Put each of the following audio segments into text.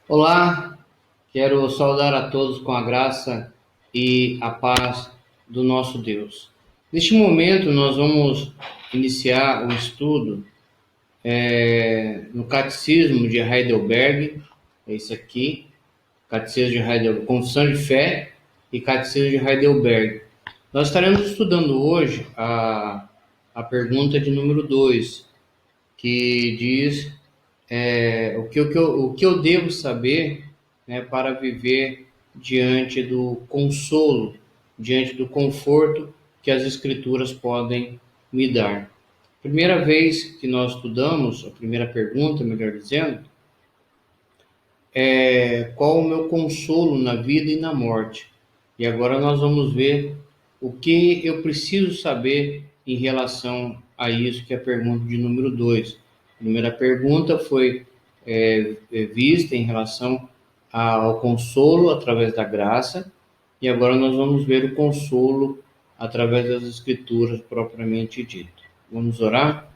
Olá, quero saudar a todos com a graça e a paz do nosso Deus. Neste momento, nós vamos iniciar o estudo no Catecismo de Heidelberg, é esse aqui, Catecismo de Heidelberg, Confissão de Fé e Catecismo de Heidelberg. Nós estaremos estudando hoje a pergunta de número 2, que diz o que eu devo saber, né, para viver diante do consolo, diante do conforto que as Escrituras podem me dar. Primeira vez que nós estudamos, a primeira pergunta, melhor dizendo, é qual o meu consolo na vida e na morte? E agora nós vamos ver o que eu preciso saber em relação a isso, que é a pergunta de número 2. A primeira pergunta foi vista em relação ao consolo através da graça, e agora nós vamos ver o consolo através das Escrituras propriamente dito. Vamos orar?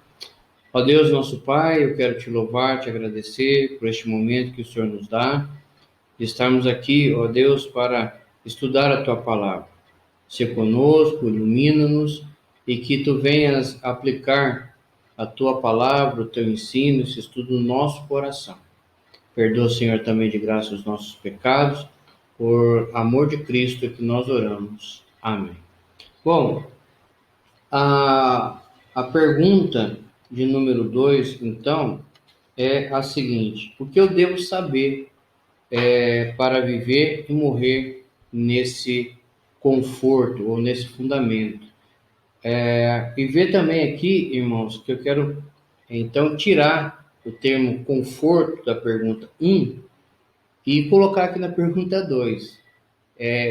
Ó Deus, nosso Pai, eu quero te louvar, te agradecer por este momento que o Senhor nos dá, de estarmos aqui, ó Deus, para estudar a tua palavra. Se conosco, ilumina-nos e que tu venhas aplicar a tua palavra, o teu ensino, esse estudo no nosso coração. Perdoa, Senhor, também de graça os nossos pecados, por amor de Cristo que nós oramos. Amém. Bom, a pergunta de número 2, então, é a seguinte: o que eu devo saber para viver e morrer nesse conforto ou nesse fundamento? E ver também aqui, irmãos, que eu quero então tirar o termo conforto da pergunta 1 e colocar aqui na pergunta 2.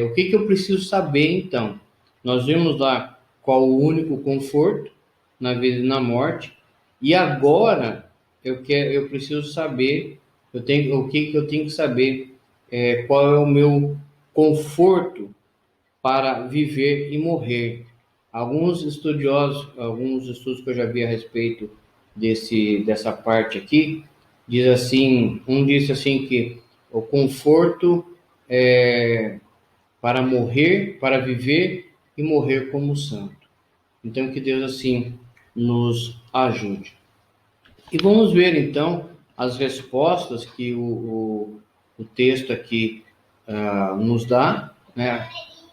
O que eu preciso saber então? Nós vimos lá qual o único conforto na vida e na morte, e agora eu preciso saber, o que eu tenho que saber, qual é o meu conforto para viver e morrer. Alguns estudiosos, alguns estudos que eu já vi a respeito dessa parte aqui, diz assim, um disse assim que o conforto é para morrer, para viver e morrer como santo. Então que Deus assim nos ajude. E vamos ver então as respostas que o texto aqui nos dá, né,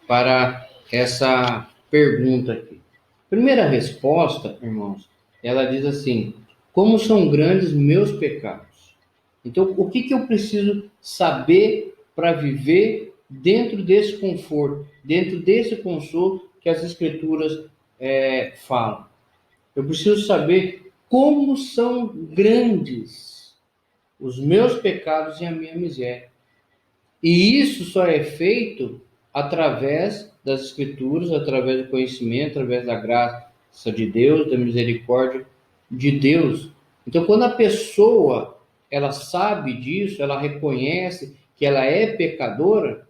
para essa pergunta aqui. Primeira resposta, irmãos, ela diz assim: como são grandes meus pecados? Então, o que eu preciso saber para viver dentro desse conforto, dentro desse consolo que as Escrituras falam? Eu preciso saber como são grandes os meus pecados e a minha miséria. E isso só é feito através das Escrituras, através do conhecimento, através da graça de Deus, da misericórdia de Deus. Então, quando a pessoa ela sabe disso, ela reconhece que ela é pecadora,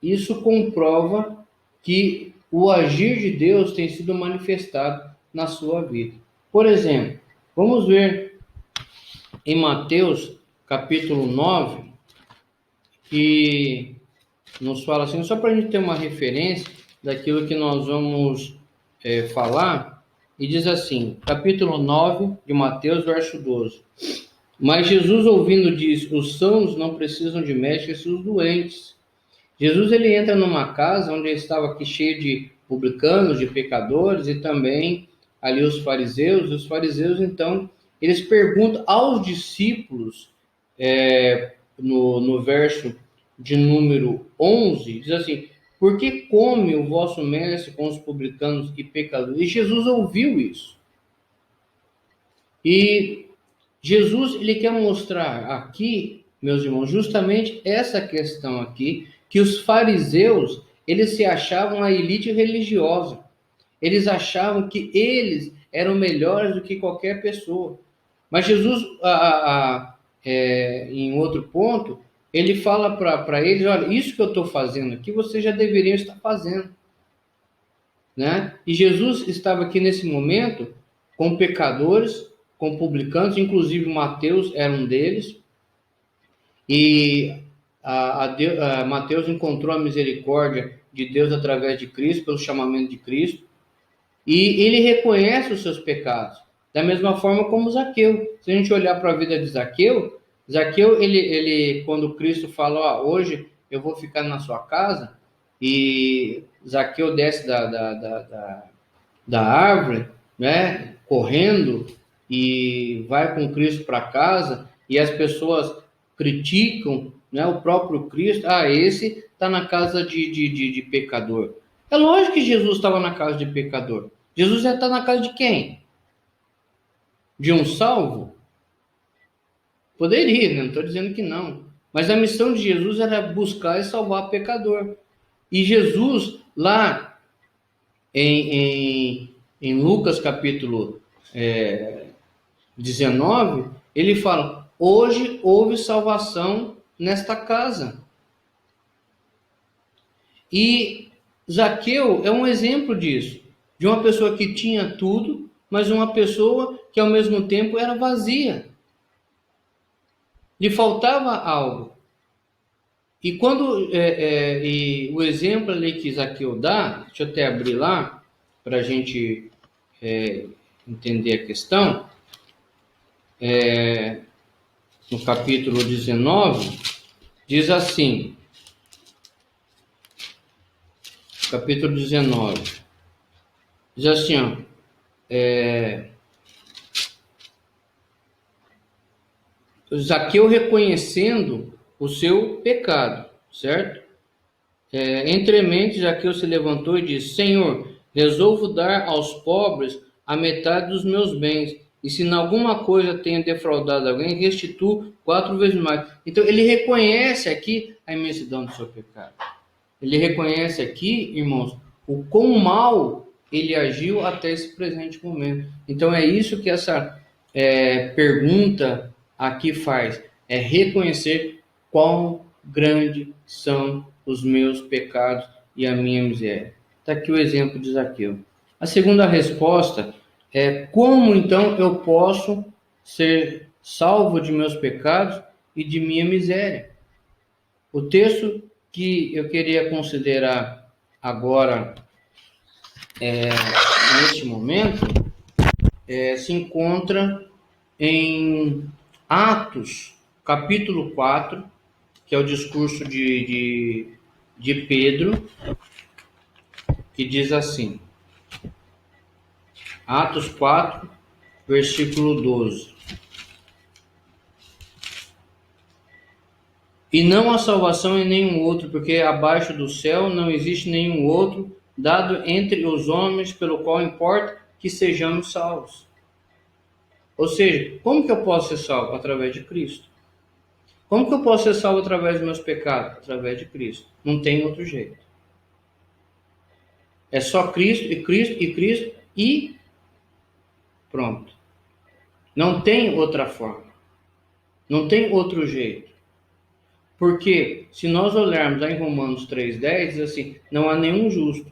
isso comprova que o agir de Deus tem sido manifestado na sua vida. Por exemplo, vamos ver em Mateus capítulo 9, que nos fala assim, só para a gente ter uma referência daquilo que nós vamos falar, e diz assim, capítulo 9 de Mateus, verso 12. Mas Jesus, ouvindo, diz: os sãos não precisam de médico, e os doentes. Jesus ele entra numa casa onde estava aqui cheio de publicanos, de pecadores, e também ali os fariseus. E os fariseus, então, eles perguntam aos discípulos, no verso de número 11, diz assim: por que come o vosso mestre com os publicanos e pecadores? E Jesus ouviu isso. E Jesus ele quer mostrar aqui, meus irmãos, justamente essa questão aqui, que os fariseus, eles se achavam a elite religiosa. Eles achavam que eles eram melhores do que qualquer pessoa. Mas Jesus, em outro ponto, ele fala para eles: olha, isso que eu estou fazendo aqui, vocês já deveriam estar fazendo. Né? E Jesus estava aqui nesse momento com pecadores, com publicanos, inclusive Mateus era um deles. E Mateus encontrou a misericórdia de Deus através de Cristo, pelo chamamento de Cristo, e ele reconhece os seus pecados, da mesma forma como Zaqueu. Se a gente olhar para a vida de Zaqueu, ele quando Cristo fala, hoje eu vou ficar na sua casa, e Zaqueu desce da árvore, né, correndo, e vai com Cristo para casa, e as pessoas criticam, né, o próprio Cristo. Esse está na casa de pecador. É lógico que Jesus estava na casa de pecador. Jesus já está na casa de quem? De um salvo? Poderia, né? Não estou dizendo que não. Mas a missão de Jesus era buscar e salvar pecador. E Jesus, lá em Lucas capítulo 19, ele fala: hoje houve salvação nesta casa. E Zaqueu é um exemplo disso, de uma pessoa que tinha tudo, mas uma pessoa que ao mesmo tempo era vazia. Lhe faltava algo. E quando o exemplo ali que Zaqueu dá, deixa eu até abrir lá para a gente entender a questão. No capítulo 19, diz assim, capítulo 19, diz assim, Zaqueu reconhecendo o seu pecado, certo? Entremente, Zaqueu se levantou e disse: Senhor, resolvo dar aos pobres a metade dos meus bens, e se em alguma coisa tenho defraudado alguém, restituo 4 vezes mais. Então, ele reconhece aqui a imensidão do seu pecado. Ele reconhece aqui, irmãos, o quão mal ele agiu até esse presente momento. Então, é isso que essa pergunta aqui faz, é reconhecer quão grande são os meus pecados e a minha miséria. Está aqui o exemplo de Zaqueu. A segunda resposta é: como então eu posso ser salvo de meus pecados e de minha miséria? O texto que eu queria considerar agora, neste momento, se encontra em Atos, capítulo 4, que é o discurso de Pedro, que diz assim, Atos 4, versículo 12. E não há salvação em nenhum outro, porque abaixo do céu não existe nenhum outro dado entre os homens pelo qual importa que sejamos salvos. Ou seja, como que eu posso ser salvo? Através de Cristo. Como que eu posso ser salvo através dos meus pecados? Através de Cristo. Não tem outro jeito. É só Cristo e Cristo e Cristo e pronto. Não tem outra forma. Não tem outro jeito. Porque se nós olharmos lá em Romanos 3,10, diz assim, não há nenhum justo.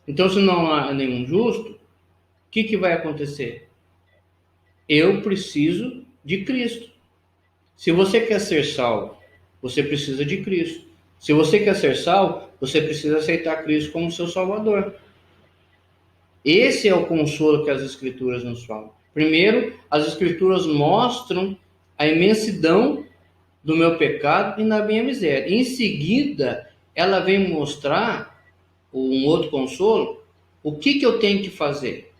Então, se não há nenhum justo, o que vai acontecer? Eu preciso de Cristo. Se você quer ser salvo, você precisa de Cristo. Se você quer ser salvo, você precisa aceitar Cristo como seu Salvador. Esse é o consolo que as Escrituras nos falam. Primeiro, as Escrituras mostram a imensidão do meu pecado e na minha miséria. Em seguida, ela vem mostrar um outro consolo, o que eu tenho que fazer.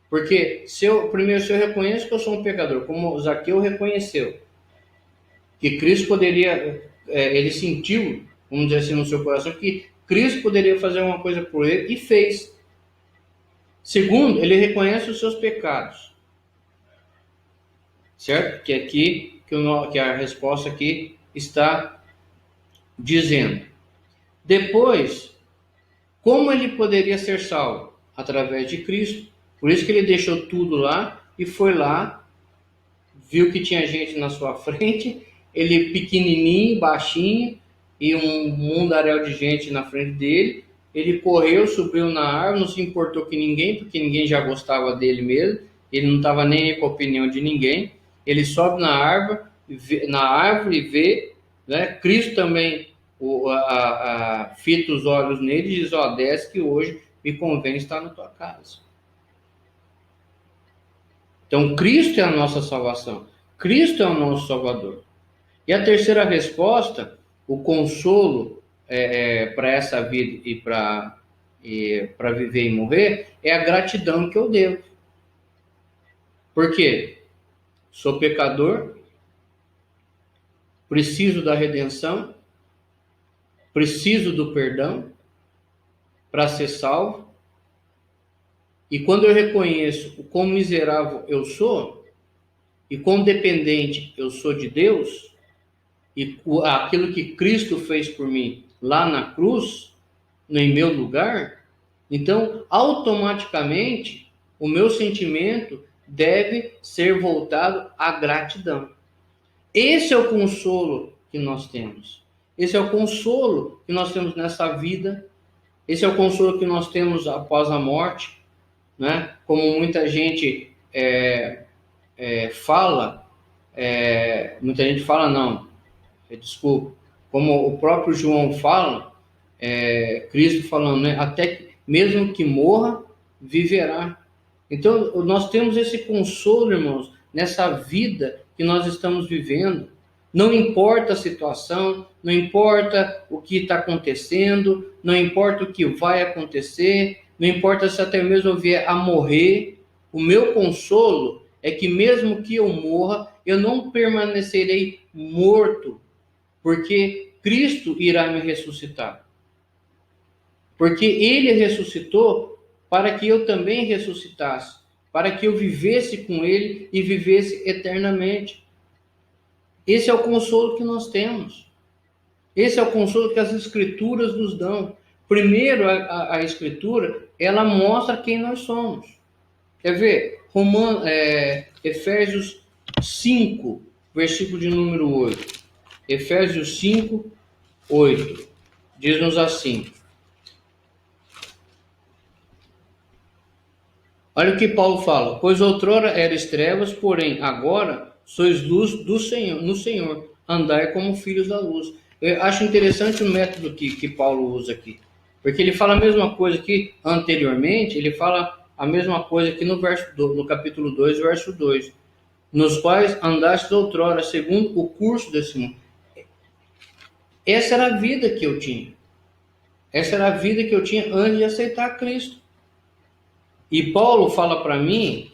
Porque primeiro, se eu reconheço que eu sou um pecador, como Zaqueu reconheceu, que Cristo poderia, ele sentiu, vamos dizer assim, no seu coração, que Cristo poderia fazer uma coisa por ele e fez. Segundo, ele reconhece os seus pecados. Certo? Que aqui, que a resposta aqui está dizendo. Depois, como ele poderia ser salvo? Através de Cristo. Por isso que ele deixou tudo lá e foi lá, viu que tinha gente na sua frente, ele pequenininho, baixinho, e um mundaréu de gente na frente dele. Ele correu, subiu na árvore, não se importou com ninguém, porque ninguém já gostava dele mesmo. Ele não estava nem aí com a opinião de ninguém. Ele sobe na árvore, na árvore vê, né? Cristo também fita os olhos nele e diz: ó, desce que hoje me convém estar na tua casa. Então, Cristo é a nossa salvação. Cristo é o nosso Salvador. E a terceira resposta, o consolo para essa vida e para viver e morrer, é a gratidão que eu devo. Por quê? Sou pecador, preciso da redenção, preciso do perdão para ser salvo. E quando eu reconheço o quão miserável eu sou e quão dependente eu sou de Deus e aquilo que Cristo fez por mim lá na cruz, em meu lugar, então automaticamente o meu sentimento deve ser voltado à gratidão. Esse é o consolo que nós temos. Esse é o consolo que nós temos nessa vida. Esse é o consolo que nós temos após a morte, né? Como muita gente fala, desculpa, como o próprio João fala, Cristo falando, né? Até que, mesmo que morra, viverá. Então, nós temos esse consolo, irmãos, nessa vida que nós estamos vivendo. Não importa a situação, não importa o que está acontecendo, não importa o que vai acontecer, não importa se até mesmo eu vier a morrer, o meu consolo é que mesmo que eu morra, eu não permanecerei morto, porque Cristo irá me ressuscitar. Porque Ele ressuscitou para que eu também ressuscitasse, para que eu vivesse com Ele e vivesse eternamente. Esse é o consolo que nós temos. Esse é o consolo que as Escrituras nos dão. Primeiro, a Escritura, ela mostra quem nós somos. Quer ver? Efésios 5, versículo de número 8. Efésios 5, 8. Diz-nos assim. Olha o que Paulo fala. Pois outrora erais trevas, porém agora sois luz do Senhor, no Senhor. Andai como filhos da luz. Eu acho interessante o método que Paulo usa aqui. Porque ele fala a mesma coisa que anteriormente, ele fala a mesma coisa aqui no capítulo 2, verso 2. Nos quais andastes outrora, segundo o curso desse mundo. Essa era a vida que eu tinha. Essa era a vida que eu tinha antes de aceitar Cristo. E Paulo fala para mim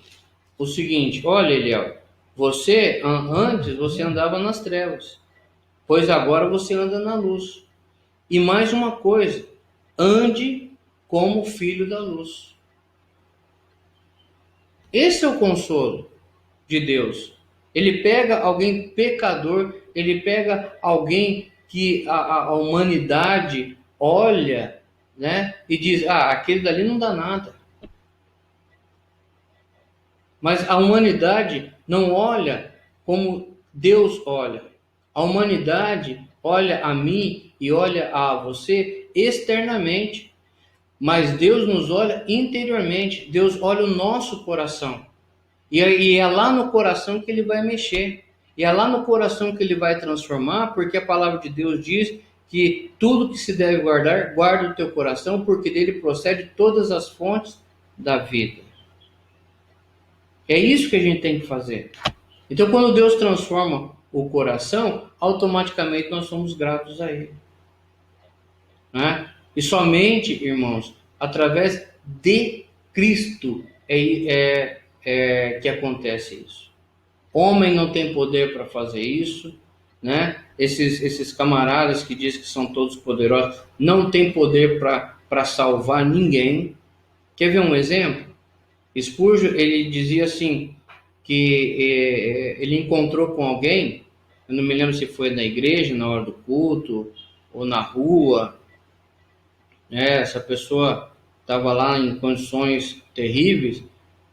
o seguinte: olha, Eliel, antes você andava nas trevas, pois agora você anda na luz. E mais uma coisa, ande como filho da luz. Esse é o consolo de Deus. Ele pega alguém pecador, ele pega alguém que a humanidade olha, né, e diz: aquele dali não dá nada. Mas a humanidade não olha como Deus olha. A humanidade olha a mim e olha a você externamente. Mas Deus nos olha interiormente. Deus olha o nosso coração. E é lá no coração que Ele vai mexer. E é lá no coração que Ele vai transformar, porque a palavra de Deus diz que tudo que se deve guardar, guarda o teu coração, porque dele procede todas as fontes da vida. É isso que a gente tem que fazer. Então, quando Deus transforma o coração, automaticamente nós somos gratos a Ele. Né? E somente, irmãos, através de Cristo que acontece isso. Homem não tem poder para fazer isso. Né? Esses camaradas que dizem que são todos poderosos não têm poder para salvar ninguém. Quer ver um exemplo? Spurgeon, ele dizia assim, que ele encontrou com alguém, eu não me lembro se foi na igreja, na hora do culto, ou na rua, né? Essa pessoa estava lá em condições terríveis,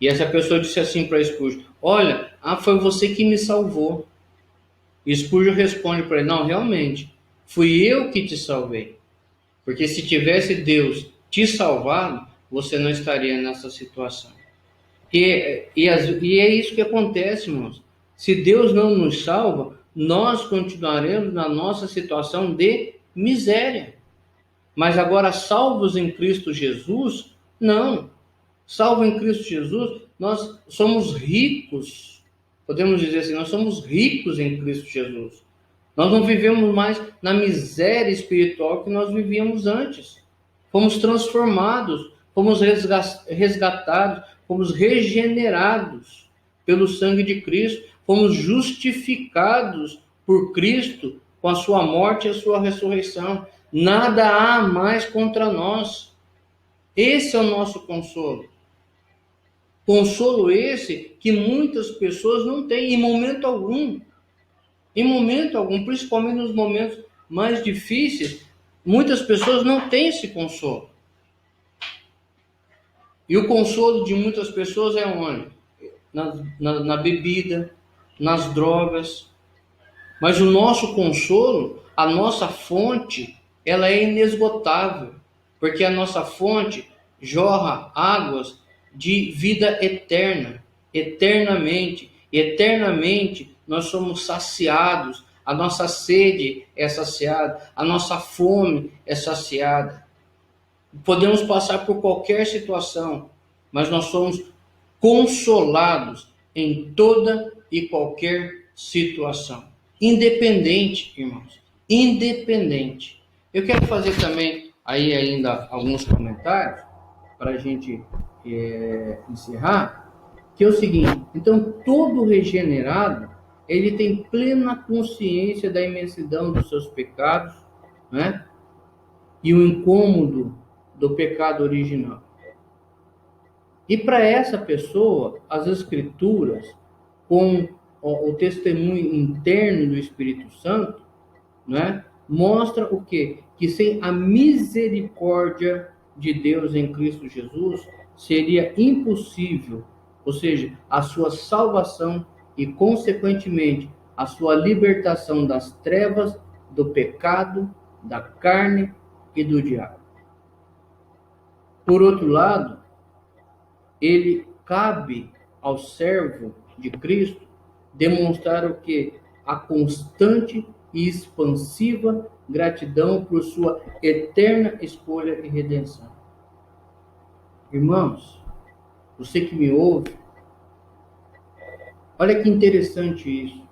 e essa pessoa disse assim para Spurgeon: olha, foi você que me salvou. E Spurgeon responde para ele: não, realmente, fui eu que te salvei, porque se tivesse Deus te salvado, você não estaria nessa situação. E é isso que acontece, irmãos. Se Deus não nos salva, nós continuaremos na nossa situação de miséria. Mas agora, salvos em Cristo Jesus, não. Salvo em Cristo Jesus, nós somos ricos. Podemos dizer assim, nós somos ricos em Cristo Jesus. Nós não vivemos mais na miséria espiritual que nós vivíamos antes. Fomos transformados, fomos resgatados, fomos regenerados pelo sangue de Cristo, fomos justificados por Cristo com a sua morte e a sua ressurreição. Nada há mais contra nós. Esse é o nosso consolo. Consolo esse que muitas pessoas não têm em momento algum. Em momento algum, principalmente nos momentos mais difíceis, muitas pessoas não têm esse consolo. E o consolo de muitas pessoas é onde? Na bebida, nas drogas. Mas o nosso consolo, a nossa fonte, ela é inesgotável. Porque a nossa fonte jorra águas de vida eterna, eternamente. Eternamente nós somos saciados, a nossa sede é saciada, a nossa fome é saciada. Podemos passar por qualquer situação, mas nós somos consolados em toda e qualquer situação. Independente, irmãos, independente. Eu quero fazer também aí ainda alguns comentários para a gente encerrar, que é o seguinte: então todo regenerado ele tem plena consciência da imensidão dos seus pecados, né? E o incômodo do pecado original. E para essa pessoa, as Escrituras, com o testemunho interno do Espírito Santo, né, mostra o quê? Que sem a misericórdia de Deus em Cristo Jesus, seria impossível, ou seja, a sua salvação e, consequentemente, a sua libertação das trevas, do pecado, da carne e do diabo. Por outro lado, ele cabe ao servo de Cristo demonstrar o que? A constante e expansiva gratidão por sua eterna escolha e redenção. Irmãos, você que me ouve, olha que interessante isso.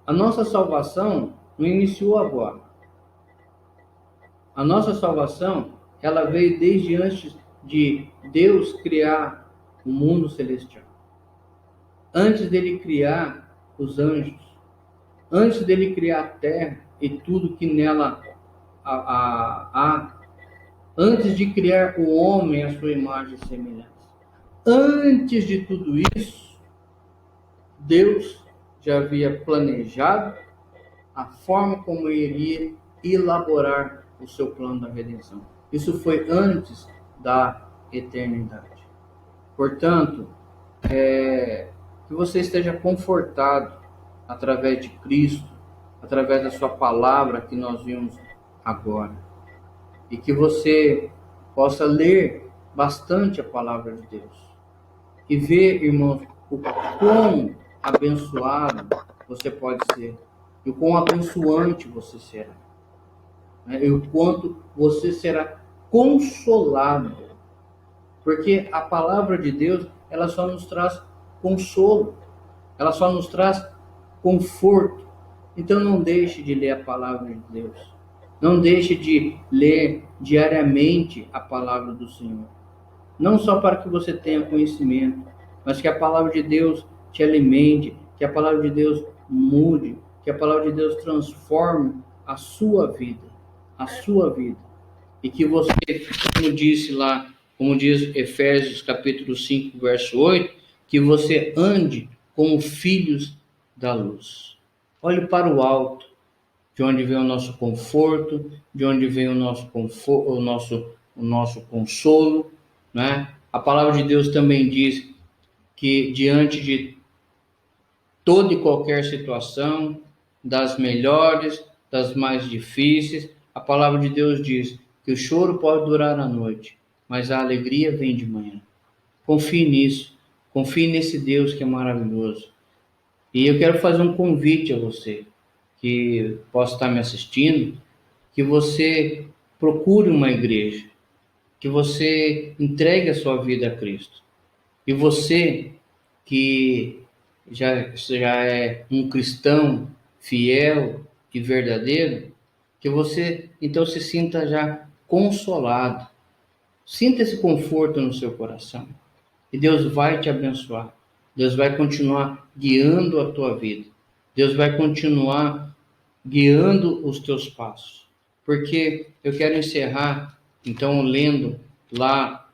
A nossa salvação não iniciou agora. A nossa salvação, ela veio desde antes de Deus criar o mundo celestial. Antes dele criar os anjos, antes dele criar a terra e tudo que nela há, antes de criar o homem à sua imagem e semelhança. Antes de tudo isso, Deus já havia planejado a forma como ele iria elaborar o seu plano da redenção. Isso foi antes da eternidade. Portanto, que você esteja confortado através de Cristo, através da sua palavra que nós vimos agora. E que você possa ler bastante a palavra de Deus. E ver, irmãos, o quão abençoado você pode ser. E o quão abençoante você será. E o quanto você será consolado. Porque a palavra de Deus, ela só nos traz consolo. Ela só nos traz conforto. Então não deixe de ler a palavra de Deus. Não deixe de ler diariamente a palavra do Senhor. Não só para que você tenha conhecimento, mas que a palavra de Deus te alimente, que a palavra de Deus mude, que a palavra de Deus transforme a sua vida. A sua vida. E que você, como disse lá, como diz Efésios capítulo 5, verso 8, que você ande como filhos da luz. Olhe para o alto, de onde vem o nosso conforto, de onde vem o nosso consolo, né? A palavra de Deus também diz que diante de toda e qualquer situação, das melhores, das mais difíceis, a palavra de Deus diz que o choro pode durar a noite, mas a alegria vem de manhã. Confie nisso, confie nesse Deus que é maravilhoso. E eu quero fazer um convite a você que possa estar me assistindo, que você procure uma igreja, que você entregue a sua vida a Cristo. E você que já é um cristão fiel e verdadeiro, que você então se sinta já consolado. Sinta esse conforto no seu coração. E Deus vai te abençoar. Deus vai continuar guiando a tua vida. Deus vai continuar guiando os teus passos. Porque eu quero encerrar, então, lendo lá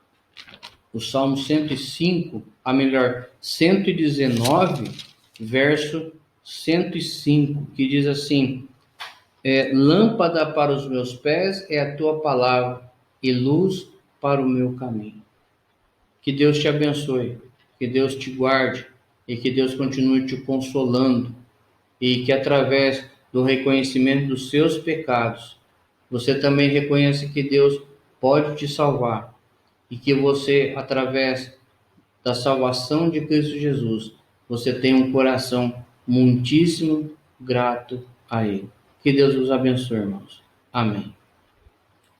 o Salmo 105, a melhor, 119, verso 105, que diz assim: lâmpada para os meus pés é a tua palavra e luz para o meu caminho. Que Deus te abençoe, que Deus te guarde e que Deus continue te consolando e que através do reconhecimento dos seus pecados, você também reconheça que Deus pode te salvar e que você, através da salvação de Cristo Jesus, você tenha um coração muitíssimo grato a Ele. Que Deus os abençoe, irmãos. Amém.